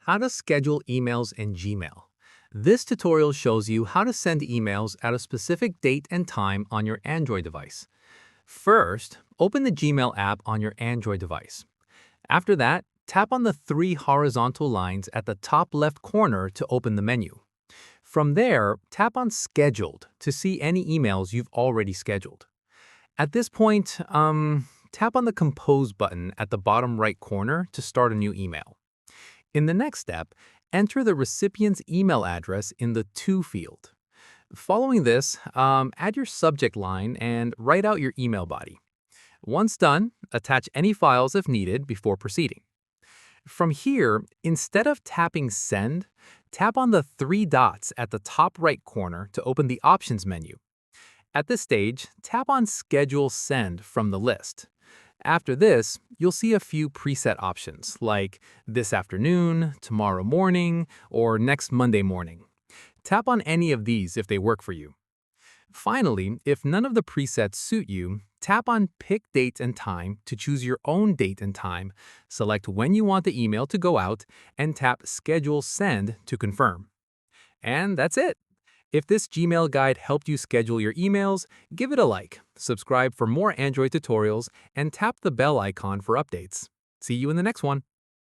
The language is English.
How to schedule emails in Gmail. This tutorial shows you how to send emails at a specific date and time on your Android device. First, open the Gmail app on your Android device. After that, tap on the three horizontal lines at the top left corner to open the menu. From there, tap on Scheduled to see any emails you've already scheduled. At this point, tap on the Compose button at the bottom right corner to start a new email. In the next step, enter the recipient's email address in the To field. Following this, add your subject line and write out your email body. Once done, attach any files if needed before proceeding. From here, instead of tapping Send, tap on the three dots at the top right corner to open the Options menu. At this stage, tap on Schedule Send from the list. After this, you'll see a few preset options like this afternoon, tomorrow morning, or next Monday morning. Tap on any of these if they work for you. Finally, if none of the presets suit you, tap on Pick Date and Time to choose your own date and time, select when you want the email to go out, and tap Schedule Send to confirm. And that's it! If this Gmail guide helped you schedule your emails, give it a like, subscribe for more Android tutorials, and tap the bell icon for updates. See you in the next one.